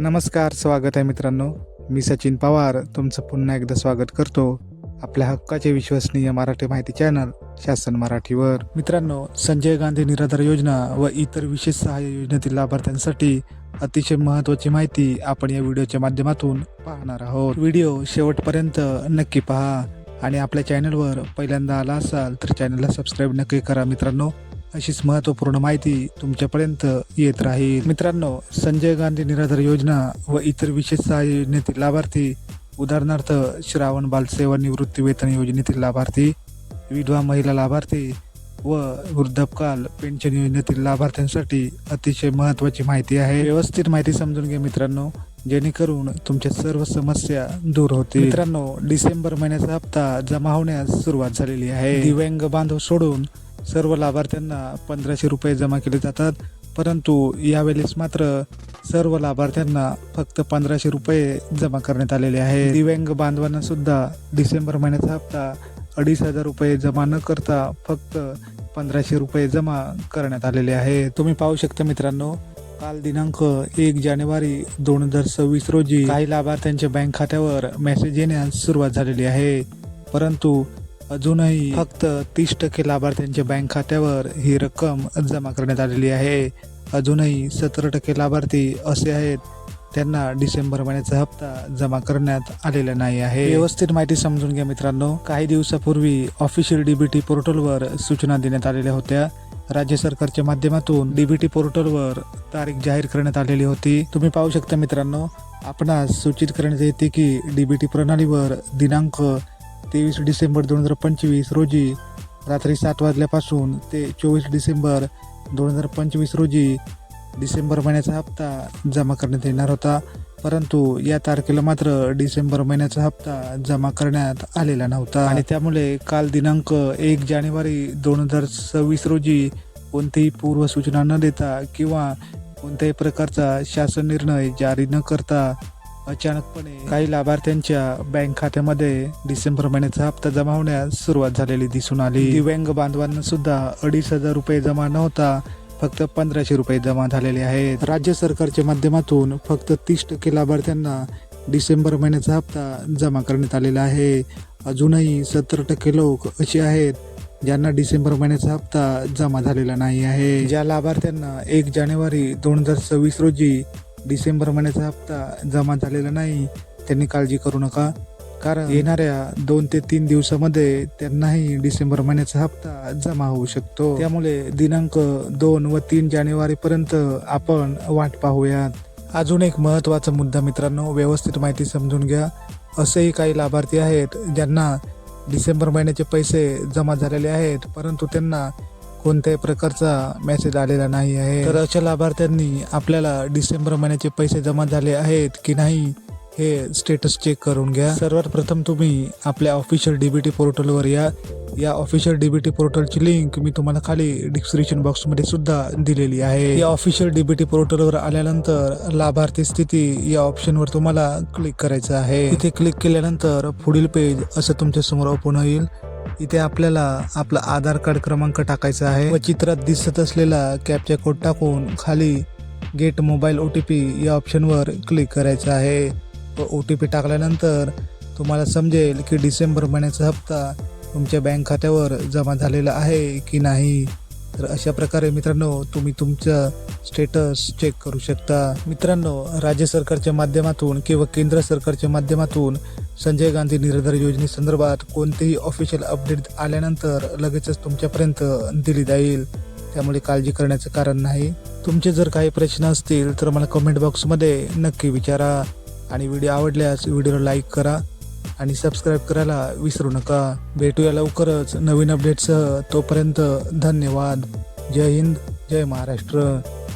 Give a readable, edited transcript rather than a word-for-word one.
नमस्कार, स्वागत आहे मित्रांनो. मी सचिन पवार तुमचं पुन्हा एकदा स्वागत करतो आपल्या हक्काचे विश्वसनीय मराठी माहिती चॅनल शासन मराठीवर. मित्रांनो, संजय गांधी निराधार योजना व इतर विशेष सहाय्य योजनेतील लाभार्थ्यांसाठी अतिशय महत्त्वाची माहिती आपण या व्हिडिओच्या माध्यमातून पाहणार आहोत. व्हिडिओ शेवटपर्यंत नक्की पहा आणि आपल्या चॅनलवर पहिल्यांदा आला असाल तर चॅनलला सबस्क्राईब नक्की करा. मित्रांनो, अशीच महत्त्वपूर्ण माहिती तुमच्यापर्यंत येत राहील. मित्रांनो, संजय गांधी निराधार योजना व इतर विशेष सहाय्य योजनेतील लाभार्थी, उदाहरणार्थ श्रावण बाल सेवानिवृत्ती वेतन योजनेतील लाभार्थी, विधवा महिला लाभार्थी व वृद्धापकाल पेन्शन योजनेतील लाभार्थ्यांसाठी अतिशय महत्त्वाची माहिती आहे. व्यवस्थित माहिती समजून घ्या मित्रांनो, जेणेकरून तुमच्या सर्व समस्या दूर होतील. मित्रांनो, डिसेंबर महिन्याचा हप्ता जमा होण्यास सुरुवात झालेली आहे. दिव्यांग बांधव सोडून सर्व लाभार्थ्यांना 1500 रुपये जमा केले जातात, परंतु यावेळेस मात्र सर्व लाभार्थ्यांना फक्त 1500 रुपये जमा करण्यात आलेले आहे. दिव्यांग बांधवांना सुद्धा डिसेंबर महिन्याचा हप्ता 2500 रुपये जमा न करता फक्त 1500 रुपये जमा करण्यात आलेले आहे. तुम्ही पाहू शकता मित्रांनो, काल दिनांक 1 जानेवारी 2026 रोजी काही लाभार्थ्यांच्या बँक खात्यावर मेसेज येण्यास सुरुवात झालेली आहे, परंतु अजूनही फक्त 30% लाभार्थ्यांच्या बँक खात्यावर ही रक्कम जमा करण्यात आलेली आहे. अजूनही 17% लाभार्थी असे आहेत त्यांना डिसेंबर महिन्याचा हप्ता जमा करण्यात आलेला नाही आहे. व्यवस्थित माहिती समजून घ्या मित्रांनो. काही दिवसापूर्वी ऑफिशियल डीबीटी पोर्टलवर सूचना देण्यात आलेल्या होत्या. राज्य सरकारच्या माध्यमातून डीबीटी पोर्टलवर तारीख जाहीर करण्यात आलेली होती. तुम्ही पाहू शकता मित्रांनो, आपणास सूचित करण्यात येते की डीबीटी प्रणालीवर दिनांक 23 डिसेंबर 2025 रोजी रात्री 7 वाजल्यापासून ते 24 डिसेंबर 2025 रोजी डिसेंबर महिन्याचा हप्ता जमा करण्यात येणार होता, परंतु या तारखेला मात्र डिसेंबर महिन्याचा हप्ता जमा करण्यात आलेला नव्हता आणि त्यामुळे काल दिनांक 1 जानेवारी 2026 रोजी कोणतीही पूर्व सूचना न देता किंवा कोणत्याही प्रकारचा शासन निर्णय जारी न करता अचानकपणे काही लाभार्थ्यांच्या बँक खात्यामध्ये डिसेंबर महिन्याचा हप्ता जमा होण्यास सुरुवात झालेली दिसून आली. दिव्यांग बांधवांना सुद्धा 2500 रुपये जमा न होता फक्त 1500 रुपये जमा झालेले आहेत. राज्य सरकारच्या माध्यमातून फक्त 30% लाभार्थ्यांना डिसेंबर महिन्याचा हप्ता जमा करण्यात आलेला आहे. अजूनही 17% लोक असे आहेत ज्यांना डिसेंबर महिन्याचा हप्ता जमा झालेला नाही आहे. ज्या लाभार्थ्यांना 1 जानेवारी 2026 रोजी डिसेंबर महिन्याचा हप्ता जमा झालेला नाही त्यांनी काळजी करू नका, कारण येणाऱ्या 2 ते 3 दिवसामध्ये त्यांनाही डिसेंबर महिन्याचा हप्ता जमा होऊ शकतो. त्यामुळे दिनांक 2 व 3 जानेवारी पर्यंत आपण वाट पाहूयात. अजून एक महत्त्वाचा मुद्दा मित्रांनो, व्यवस्थित माहिती समजून घ्या. असेही काही लाभार्थी आहेत ज्यांना डिसेंबर महिन्याचे पैसे जमा झालेले आहेत, परंतु त्यांना कोणत्याही प्रकारचा मेसेज आलेला नाही आहे. तर अशा लाभार्थ्यांनी आपल्याला डिसेंबर महिन्याचे पैसे जमा झाले आहेत की नाही हे स्टेटस चेक करून घ्या. सर्वात प्रथम तुम्ही आपल्या ऑफिशियल डीबीटी पोर्टलवर या ऑफिशियल डीबीटी पोर्टलची लिंक मी तुम्हाला खाली डिस्क्रिप्शन बॉक्समध्ये सुद्धा दिलेली आहे. या ऑफिशियल डीबीटी पोर्टलवर आल्यानंतर लाभार्थी स्थिती या ऑप्शनवर तुम्हाला क्लिक करायचं आहे. इथे क्लिक केल्यानंतर पुढील पेज असं तुमच्या समोर ओपन होईल. इथे आपल्याला आपला आधार कार्ड क्रमांक टाकायचा आहे व चित्रात दिसत असलेला कॅप्चा कोड टाकून खाली गेट मोबाईल OTP या ऑप्शनवर क्लिक करायचं आहे व OTP टाकल्यानंतर तुम्हाला समजेल की डिसेंबर महिन्याचा हप्ता तुमच्या बँक खात्यावर जमा झालेला आहे की नाही. तर अशा प्रकारे मित्रांनो तुम्ही तुमचं स्टेटस चेक करू शकता. मित्रांनो, राज्य सरकारच्या माध्यमातून किंवा केंद्र सरकारच्या माध्यमातून संजय गांधी निराधार योजनेसंदर्भात कोणतेही ऑफिशियल अपडेट आल्यानंतर लगेचच तुमच्यापर्यंत दिली जाईल, त्यामुळे काळजी करण्याचं कारण नाही. तुमचे जर काही प्रश्न असतील तर मला कमेंट बॉक्समध्ये नक्की विचारा आणि व्हिडिओ आवडल्यास व्हिडिओला लाईक करा आणि सबस्क्राईब करायला विसरू नका. भेटूया लवकरच नवीन अपडेटसह. तोपर्यंत धन्यवाद. जय हिंद, जय महाराष्ट्र.